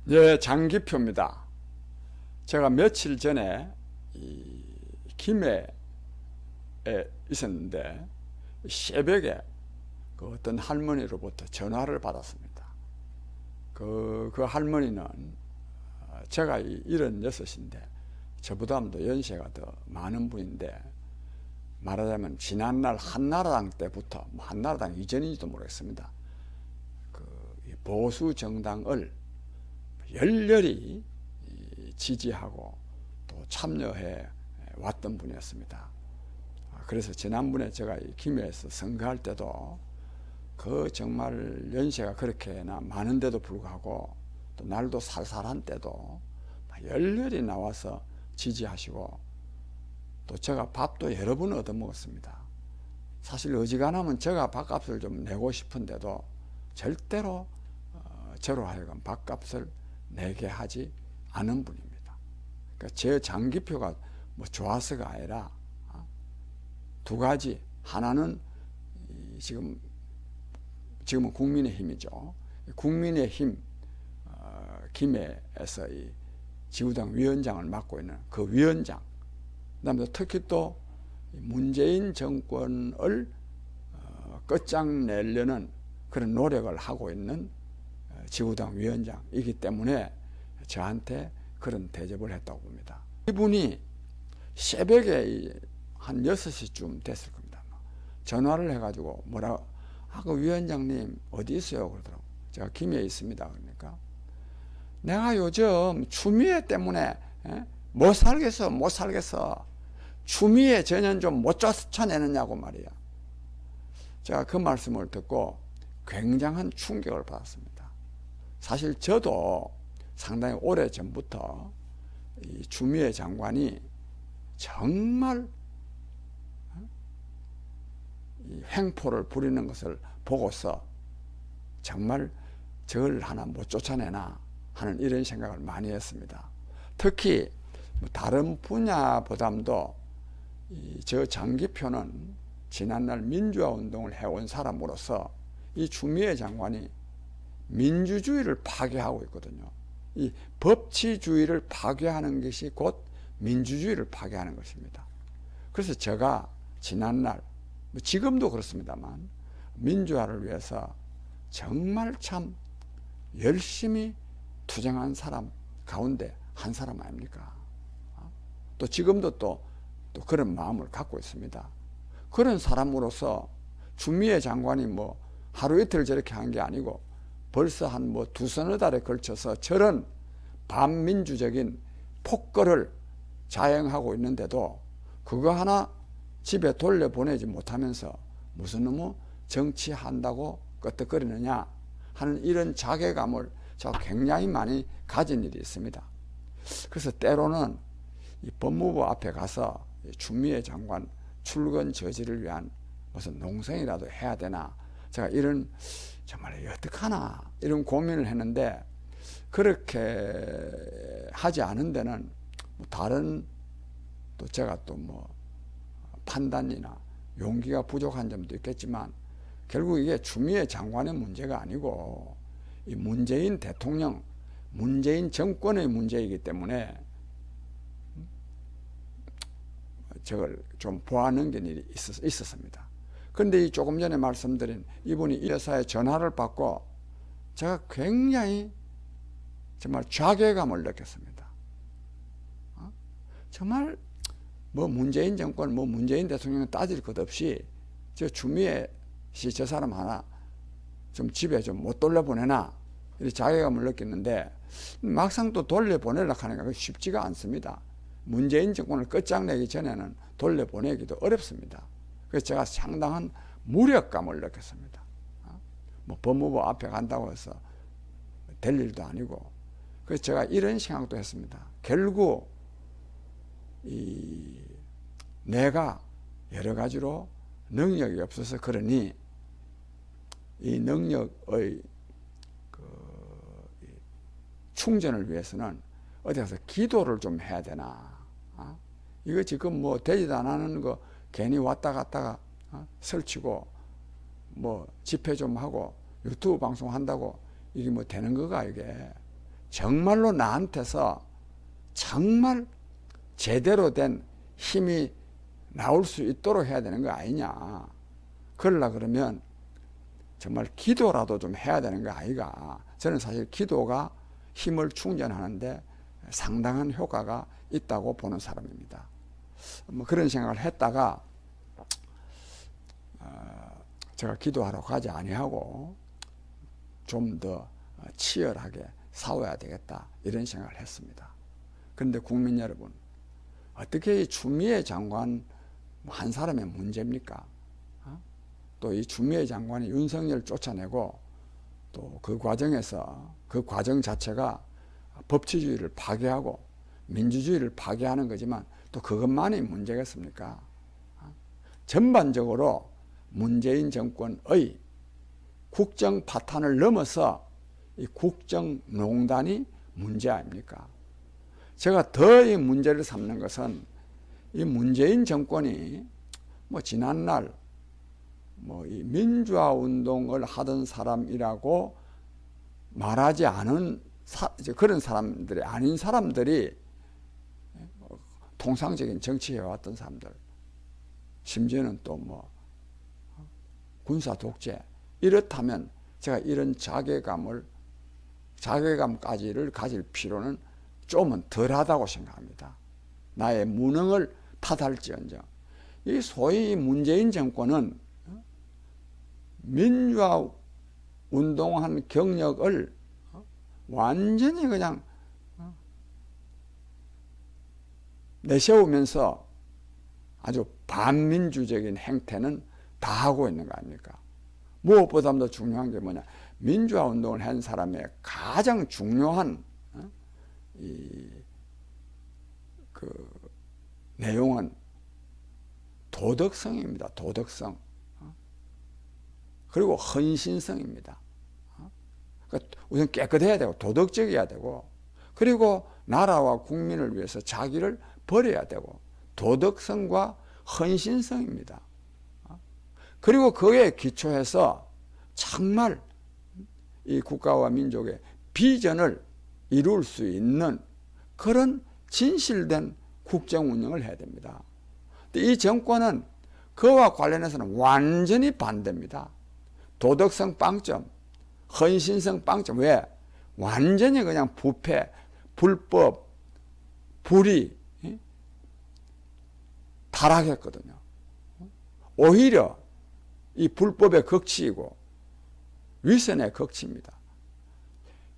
예, 장기표입니다. 제가 며칠 전에 김해에 있었는데 새벽에 그 어떤 할머니로부터 전화를 받았습니다. 그 할머니는 제가 76인데 저보다도 연세가 더 많은 분인데, 말하자면 지난날 한나라당 때부터, 한나라당 이전인지도 모르겠습니다, 그 보수 정당을 열렬히 지지하고 또 참여해 왔던 분이었습니다. 그래서 지난번에 제가 김해에서 선거할 때도 그 정말 연세가 그렇게나 많은데도 불구하고 또 날도 살살한 때도 열렬히 나와서 지지하시고, 또 제가 밥도 여러 번 얻어먹었습니다. 사실 어지간하면 제가 밥값을 좀 내고 싶은데도 절대로 저로 하여금 밥값을 내게 하지 않은 분입니다. 그러니까 제 장기표가 뭐 좋아서가 아니라 두 가지. 하나는 지금은 국민의힘이죠. 국민의힘 김해에서 이 지구당 위원장을 맡고 있는 그 위원장, 그다음에 특히 또 문재인 정권을 끝장내려는 그런 노력을 하고 있는 지구당 위원장이기 때문에 저한테 그런 대접을 했다고 봅니다. 이분이 새벽에 한 6시쯤 됐을 겁니다. 전화를 해가지고 그 위원장님 어디 있어요? 그러더라고. 제가 김해에 있습니다. 그러니까 내가 요즘 추미애 때문에 못 살겠어. 추미애 전현 좀 못 쫓아내느냐고 말이야. 제가 그 말씀을 듣고 굉장한 충격을 받았습니다. 사실 저도 상당히 오래 전부터 이 추미애 장관이 정말 이 횡포를 부리는 것을 보고서 정말 저걸 하나 못 쫓아내나 하는 이런 생각을 많이 했습니다. 특히 다른 분야보다도 저 장기표는 지난날 민주화 운동을 해온 사람으로서 이 추미애 장관이 민주주의를 파괴하고 있거든요. 이 법치주의를 파괴하는 것이 곧 민주주의를 파괴하는 것입니다. 그래서 제가 지난날, 지금도 그렇습니다만, 민주화를 위해서 정말 참 열심히 투쟁한 사람 가운데 한 사람 아닙니까? 또 지금도 또 그런 마음을 갖고 있습니다. 그런 사람으로서 추미애 장관이 뭐 하루 이틀 저렇게 한 게 아니고 벌써 한 두서너 달에 걸쳐서 저런 반민주적인 폭거를 자행하고 있는데도 그거 하나 집에 돌려보내지 못하면서 무슨 놈의 정치한다고 끄떡거리느냐 하는 이런 자괴감을 제가 굉장히 많이 가진 일이 있습니다. 그래서 때로는 이 법무부 앞에 가서 추미애 장관 출근 저지를 위한 무슨 농성이라도 해야 되나, 제가 이런 정말 어떡하나 이런 고민을 했는데, 그렇게 하지 않은 데는 다른 또 제가 또 판단이나 용기가 부족한 점도 있겠지만, 결국 이게 추미애 장관의 문제가 아니고 이 문재인 대통령, 문재인 정권의 문제이기 때문에 저걸 좀 보완넘긴 일이 있었습니다. 그런데 이 조금 전에 말씀드린 이분이 이 여사의 전화를 받고 제가 굉장히 정말 자괴감을 느꼈습니다. 정말 문재인 정권, 문재인 대통령은 따질 것 없이 저 추미애 씨 저 사람 하나 좀 집에 좀 못 돌려보내나 이렇게 자괴감을 느꼈는데, 막상 또 돌려보내려고 하니까 쉽지가 않습니다. 문재인 정권을 끝장내기 전에는 돌려보내기도 어렵습니다. 그래서 제가 상당한 무력감을 느꼈습니다. 법무부 앞에 간다고 해서 될 일도 아니고. 그래서 제가 이런 생각도 했습니다. 결국 내가 여러 가지로 능력이 없어서 그러니 이 능력의 충전을 위해서는 어디 가서 기도를 좀 해야 되나. 이거 지금 되지도 않는 거 괜히 왔다 갔다가 설치고 집회 좀 하고 유튜브 방송 한다고 이게 되는 거가 이게 정말로 나한테서 정말 제대로 된 힘이 나올 수 있도록 해야 되는 거 아니냐. 그러려 그러면 정말 기도라도 좀 해야 되는 거 아이가. 저는 사실 기도가 힘을 충전하는데 상당한 효과가 있다고 보는 사람입니다. 뭐 그런 생각을 했다가 제가 기도하러 가지 아니하고 좀 더 치열하게 싸워야 되겠다 이런 생각을 했습니다. 그런데 국민 여러분, 어떻게 이 추미애 장관 한 사람의 문제입니까? 또 이 추미애 장관이 윤석열을 쫓아내고 또 그 과정에서 그 과정 자체가 법치주의를 파괴하고 민주주의를 파괴하는 거지만 또 그것만이 문제겠습니까? 전반적으로 문재인 정권의 국정 파탄을 넘어서 이 국정농단이 문제 아닙니까? 제가 더 이 문제를 삼는 것은 이 문재인 정권이 뭐 지난날 뭐 이 민주화 운동을 하던 사람이라고 말하지 않은 그런 사람들이 아닌 사람들이 통상적인 정치해왔던 사람들, 심지어는 또 뭐 군사 독재, 이렇다면 제가 이런 자괴감까지를 가질 필요는 좀은 덜하다고 생각합니다. 나의 무능을 탓할지언정. 이 소위 문재인 정권은 민주화 운동한 경력을 완전히 그냥 내세우면서 아주 반민주적인 행태는 다 하고 있는 거 아닙니까? 무엇보다도 중요한 게 뭐냐? 민주화 운동을 한 사람의 가장 중요한 그 내용은 도덕성입니다. 도덕성. 그리고 헌신성입니다. 그러니까 우선 깨끗해야 되고 도덕적이어야 되고, 그리고 나라와 국민을 위해서 자기를 버려야 되고, 도덕성과 헌신성입니다. 그리고 그에 기초해서 정말 이 국가와 민족의 비전을 이룰 수 있는 그런 진실된 국정 운영을 해야 됩니다. 이 정권은 그와 관련해서는 완전히 반대입니다. 도덕성 빵점, 헌신성 빵점. 왜? 완전히 그냥 부패, 불법, 불의 타락했거든요. 오히려 이 불법의 극치이고 위선의 극치입니다.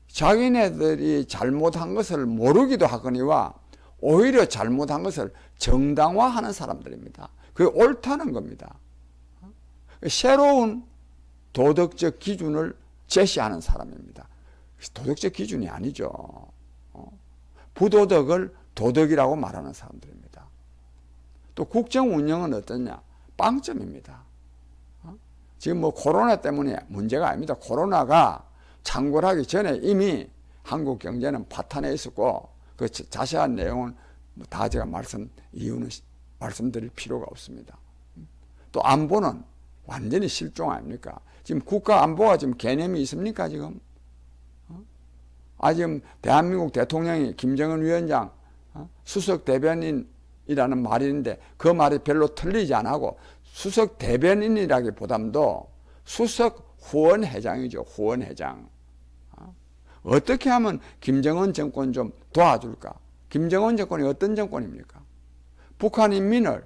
자기네들이 잘못한 것을 모르기도 하거니와 오히려 잘못한 것을 정당화하는 사람들입니다. 그게 옳다는 겁니다. 새로운 도덕적 기준을 제시하는 사람입니다. 도덕적 기준이 아니죠. 부도덕을 도덕이라고 말하는 사람들입니다. 또 국정 운영은 어떠냐? 빵점입니다. 지금 뭐 코로나 때문에 문제가 아닙니다. 코로나가 창궐하기 전에 이미 한국 경제는 파탄에 있었고, 그 자세한 내용은 다 제가 이유는 말씀드릴 필요가 없습니다. 또 안보는 완전히 실종 아닙니까? 지금 국가 안보가 지금 개념이 있습니까, 지금? 지금 대한민국 대통령이 김정은 위원장 수석 대변인이라는 말이 있는데 그 말이 별로 틀리지 않고 수석 대변인이라기보담도 수석 후원회장이죠. 후원회장. 어떻게 하면 김정은 정권 좀 도와줄까? 김정은 정권이 어떤 정권입니까? 북한 인민을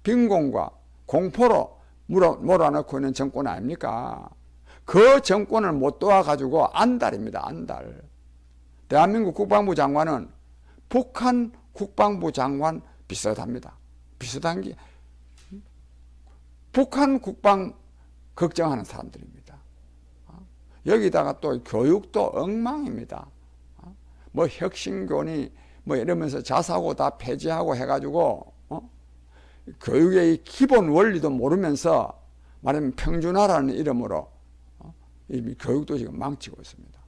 빈곤과 공포로 몰아넣고 있는 정권 아닙니까? 그 정권을 못 도와가지고 안달입니다. 안달. 대한민국 국방부 장관은 북한 국방부 장관 비슷합니다. 비슷한 게 북한 국방 걱정하는 사람들입니다. 여기다가 또 교육도 엉망입니다. 뭐 혁신교니 뭐 이러면서 자사고 다 폐지하고 해가지고 교육의 이 기본 원리도 모르면서 말하면 평준화라는 이름으로 이미 교육도 지금 망치고 있습니다.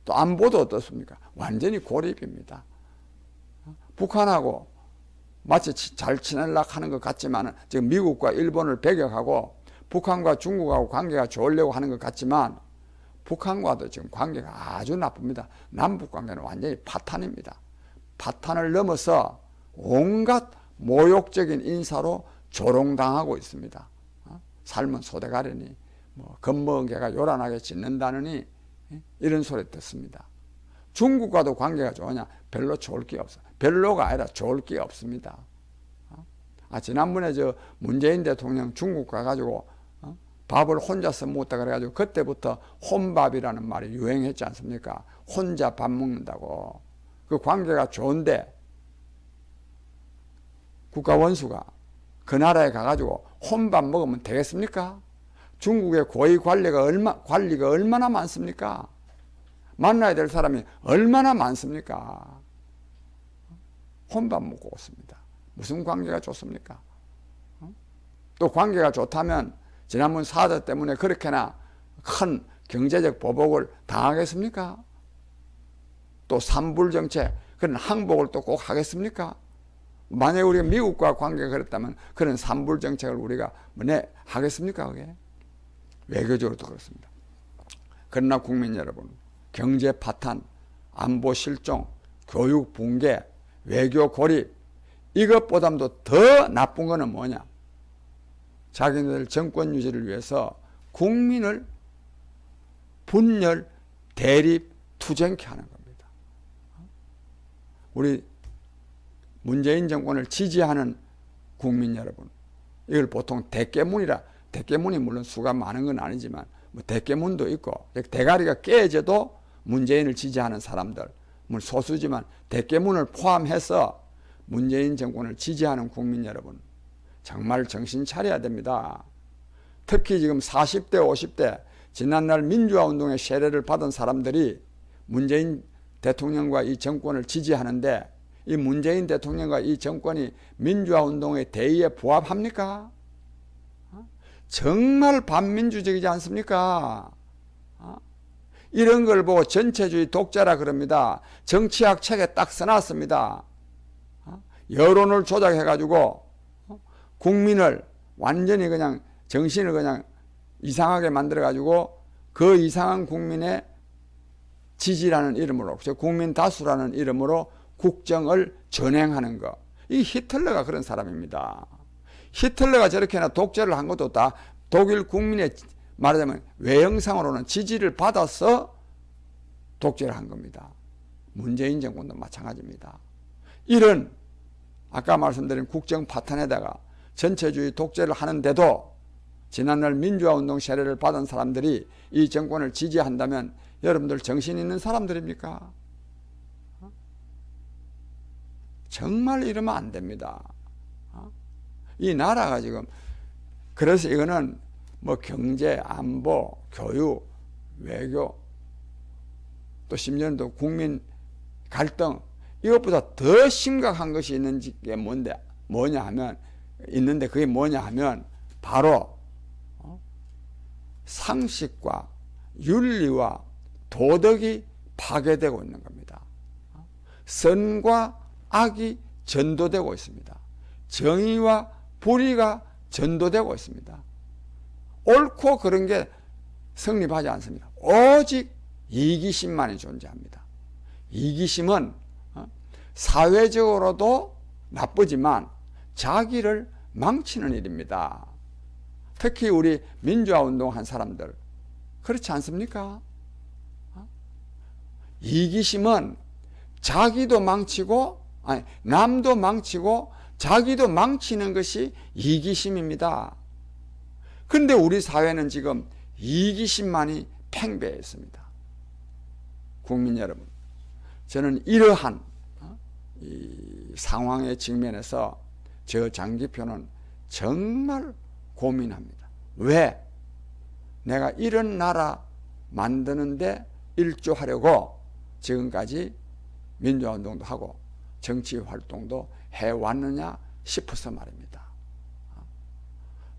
또 안보도 어떻습니까? 완전히 고립입니다. 북한하고 마치 잘 지내려고 하는 것 같지만 지금 미국과 일본을 배격하고 북한과 중국하고 관계가 좋으려고 하는 것 같지만 북한과도 지금 관계가 아주 나쁩니다. 남북 관계는 완전히 파탄입니다. 파탄을 넘어서 온갖 모욕적인 인사로 조롱당하고 있습니다. 삶은 소대가리니 뭐 겁먹은 개가 요란하게 짖는다느니 이런 소리 듣습니다. 중국과도 관계가 좋으냐? 별로 좋을 게 없어. 별로가 아니라 좋을 게 없습니다. 지난번에 문재인 대통령 중국 가가지고 밥을 혼자서 먹다 그래가지고 그때부터 혼밥이라는 말이 유행했지 않습니까? 혼자 밥 먹는다고. 그 관계가 좋은데 국가 원수가 그 나라에 가가지고 혼밥 먹으면 되겠습니까? 중국의 고위 관리가 얼마나 많습니까? 만나야 될 사람이 얼마나 많습니까? 혼밥 먹고 있습니다. 무슨 관계가 좋습니까? 또 관계가 좋다면 지난번 사자 때문에 그렇게나 큰 경제적 보복을 당하겠습니까? 또 삼불정책 그런 항복을 또 꼭 하겠습니까? 만약에 우리가 미국과 관계가 그랬다면 그런 삼불정책을 우리가 하겠습니까? 그게? 외교적으로도 그렇습니다. 그러나 국민 여러분, 경제 파탄, 안보 실종, 교육 붕괴, 외교 고립, 이것보다도 더 나쁜 거는 뭐냐? 자기네들 정권 유지를 위해서 국민을 분열, 대립, 투쟁케 하는 겁니다. 우리 문재인 정권을 지지하는 국민 여러분, 이걸 보통 대깨문이 물론 수가 많은 건 아니지만 뭐 대깨문도 있고 대가리가 깨져도 문재인을 지지하는 사람들, 물론 소수지만 대깨문을 포함해서 문재인 정권을 지지하는 국민 여러분, 정말 정신 차려야 됩니다. 특히 지금 40대, 50대 지난날 민주화 운동의 세례를 받은 사람들이 문재인 대통령과 이 정권을 지지하는데 이 문재인 대통령과 이 정권이 민주화 운동의 대의에 부합합니까? 정말 반민주적이지 않습니까? 이런 걸 보고 전체주의 독재라 그럽니다. 정치학 책에 딱 써놨습니다. 여론을 조작해가지고 국민을 완전히 그냥 정신을 그냥 이상하게 만들어가지고 그 이상한 국민의 지지라는 이름으로, 국민 다수라는 이름으로 국정을 전행하는 거. 이 히틀러가 그런 사람입니다. 히틀러가 저렇게나 독재를 한 것도 다 독일 국민의 말하자면 외형상으로는 지지를 받아서 독재를 한 겁니다. 문재인 정권도 마찬가지입니다. 이런 아까 말씀드린 국정 파탄에다가 전체주의 독재를 하는데도 지난날 민주화운동 세례를 받은 사람들이 이 정권을 지지한다면 여러분들 정신 있는 사람들입니까? 정말 이러면 안 됩니다. 이 나라가 지금 그래서 이거는 뭐 경제, 안보, 교육, 외교 또 심지어는 또 국민 갈등 이것보다 더 심각한 것이 있는게 뭐냐 하면 있는데 그게 뭐냐 하면 바로 상식과 윤리와 도덕이 파괴되고 있는 겁니다. 선과 악이 전도되고 있습니다. 정의와 불의가 전도되고 있습니다. 옳고 그런 게 성립하지 않습니다. 오직 이기심만이 존재합니다. 이기심은 사회적으로도 나쁘지만 자기를 망치는 일입니다. 특히 우리 민주화운동 한 사람들 그렇지 않습니까? 이기심은 자기도 망치고 남도 망치고 자기도 망치는 것이 이기심입니다. 그런데 우리 사회는 지금 이기심만이 팽배해 있습니다. 국민 여러분, 저는 이러한 이 상황에 직면해서 저 장기표는 정말 고민합니다. 왜? 내가 이런 나라 만드는데 일조하려고 지금까지 민주화운동도 하고 정치활동도 해왔느냐 싶어서 말입니다.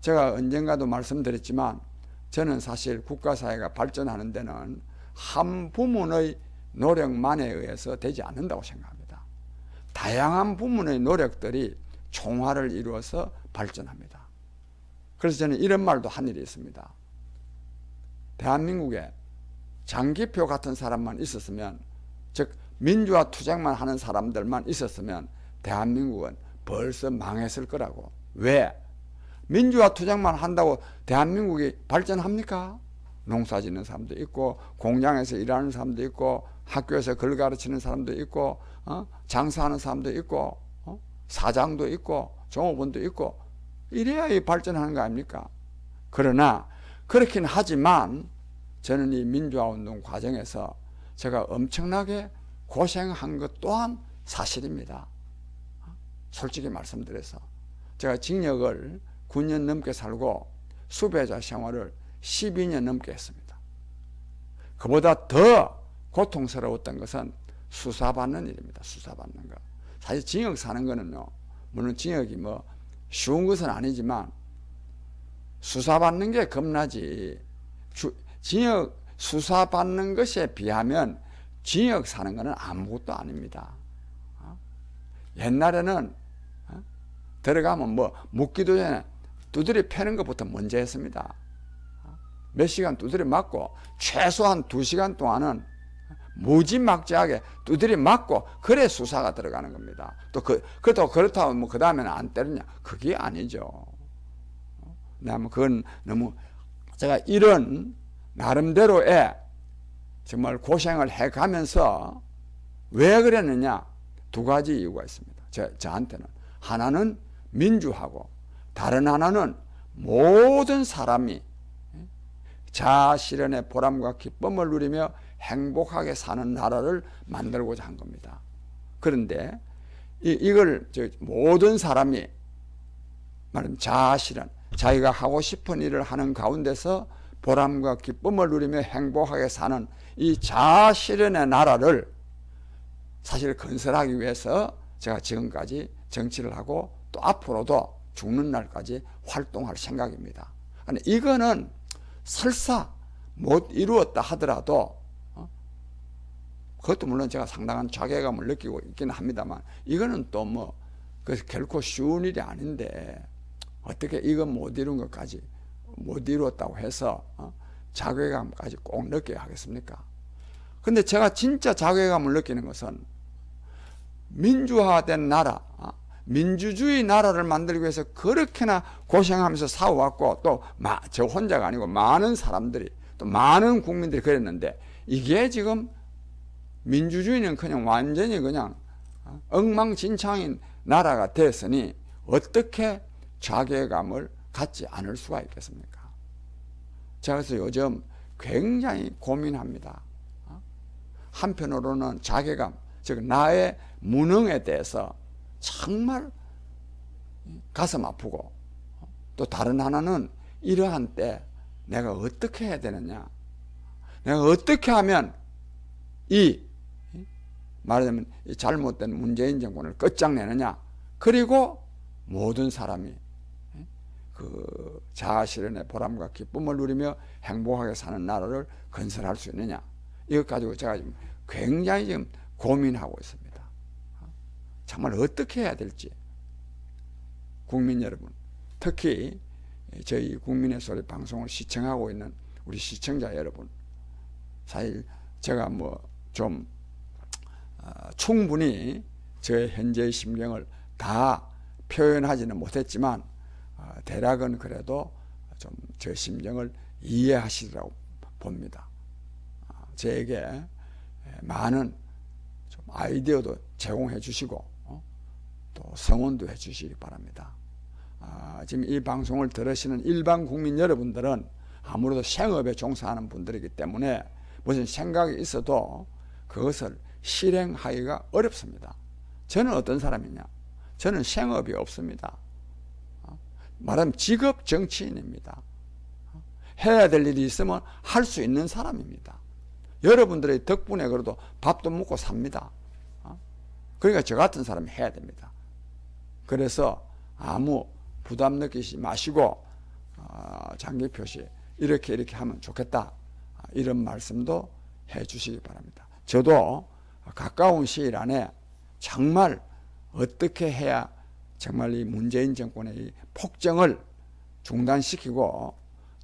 제가 언젠가도 말씀드렸지만 저는 사실 국가사회가 발전하는 데는 한 부문의 노력만에 의해서 되지 않는다고 생각합니다. 다양한 부문의 노력들이 총화를 이루어서 발전합니다. 그래서 저는 이런 말도 한 일이 있습니다. 대한민국에 장기표 같은 사람만 있었으면, 즉 민주화 투쟁만 하는 사람들만 있었으면 대한민국은 벌써 망했을 거라고. 왜? 민주화 투쟁만 한다고 대한민국이 발전합니까? 농사 짓는 사람도 있고, 공장에서 일하는 사람도 있고, 학교에서 글 가르치는 사람도 있고, 장사하는 사람도 있고, 사장도 있고, 종업원도 있고, 이래야 발전하는 거 아닙니까? 그러나 그렇긴 하지만 저는 이 민주화운동 과정에서 제가 엄청나게 고생한 것 또한 사실입니다. 솔직히 말씀드려서 제가 징역을 9년 넘게 살고 수배자 생활을 12년 넘게 했습니다. 그보다 더 고통스러웠던 것은 수사받는 일입니다. 수사받는 거. 사실 징역 사는 거는요, 물론 징역이 뭐 쉬운 것은 아니지만 수사받는 게 겁나지. 징역 수사받는 것에 비하면 징역 사는 것은 아무것도 아닙니다. 옛날에는 들어가면 뭐 묻기도 전에 두드려 패는 것부터 먼저 했습니다. 몇 시간 두드려 맞고 최소한 2시간 동안은 무지막지하게 두드려 맞고 그래 수사가 들어가는 겁니다. 또 그것도 그렇다고 뭐 그 다음에는 안 때리냐? 그게 아니죠. 그건 너무 제가 이런 나름대로의 정말 고생을 해가면서 왜 그랬느냐? 2가지 이유가 있습니다. 저한테는. 하나는 민주하고 다른 하나는 모든 사람이 자아실현의 보람과 기쁨을 누리며 행복하게 사는 나라를 만들고자 한 겁니다. 그런데 이걸 모든 사람이 말하면 자아실현, 자기가 하고 싶은 일을 하는 가운데서 보람과 기쁨을 누리며 행복하게 사는 이 자아실현의 나라를 사실 건설하기 위해서 제가 지금까지 정치를 하고 또 앞으로도 죽는 날까지 활동할 생각입니다. 이거는 설사 못 이루었다 하더라도 그것도 물론 제가 상당한 자괴감을 느끼고 있기는 합니다만 이거는 또 뭐 결코 쉬운 일이 아닌데 어떻게 이거 못 이룬 것까지 못 이루었다고 해서 자괴감까지 꼭 느껴야 하겠습니까? 근데 제가 진짜 자괴감을 느끼는 것은 민주화된 나라, 민주주의 나라를 만들기 위해서 그렇게나 고생하면서 싸워왔고 또 저 혼자가 아니고 많은 사람들이 또 많은 국민들이 그랬는데 이게 지금 민주주의는 그냥 완전히 그냥 엉망진창인 나라가 됐으니 어떻게 자괴감을 갖지 않을 수가 있겠습니까? 제가 그래서 요즘 굉장히 고민합니다. 한편으로는 자괴감, 즉 나의 무능에 대해서 정말 가슴 아프고 또 다른 하나는 이러한 때 내가 어떻게 해야 되느냐, 내가 어떻게 하면 말하자면 이 잘못된 문재인 정권을 끝장내느냐, 그리고 모든 사람이 그 자아실현의 보람과 기쁨을 누리며 행복하게 사는 나라를 건설할 수 있느냐, 이것 가지고 제가 지금 굉장히 지금 고민하고 있습니다. 정말 어떻게 해야 될지. 국민 여러분, 특히 저희 국민의 소리 방송을 시청하고 있는 우리 시청자 여러분, 사실 제가 뭐 좀 충분히 저의 현재의 심경을 다 표현하지는 못했지만 대략은 그래도 좀 저 심정을 이해하시리라고 봅니다. 저에게 많은 좀 아이디어도 제공해 주시고 또 성원도 해 주시기 바랍니다. 지금 이 방송을 들으시는 일반 국민 여러분들은 아무래도 생업에 종사하는 분들이기 때문에 무슨 생각이 있어도 그것을 실행하기가 어렵습니다. 저는 어떤 사람이냐? 저는 생업이 없습니다. 말하면 직업 정치인입니다. 해야 될 일이 있으면 할 수 있는 사람입니다. 여러분들의 덕분에 그래도 밥도 먹고 삽니다. 그러니까 저 같은 사람이 해야 됩니다. 그래서 아무 부담 느끼지 마시고 장기 표시 이렇게 하면 좋겠다, 이런 말씀도 해 주시기 바랍니다. 저도 가까운 시일 안에 정말 어떻게 해야 정말 이 문재인 정권의 이 폭정을 중단시키고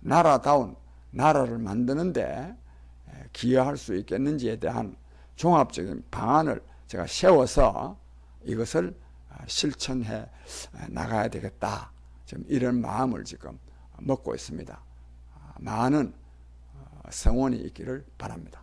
나라다운 나라를 만드는데 기여할 수 있겠는지에 대한 종합적인 방안을 제가 세워서 이것을 실천해 나가야 되겠다. 지금 이런 마음을 지금 먹고 있습니다. 많은 성원이 있기를 바랍니다.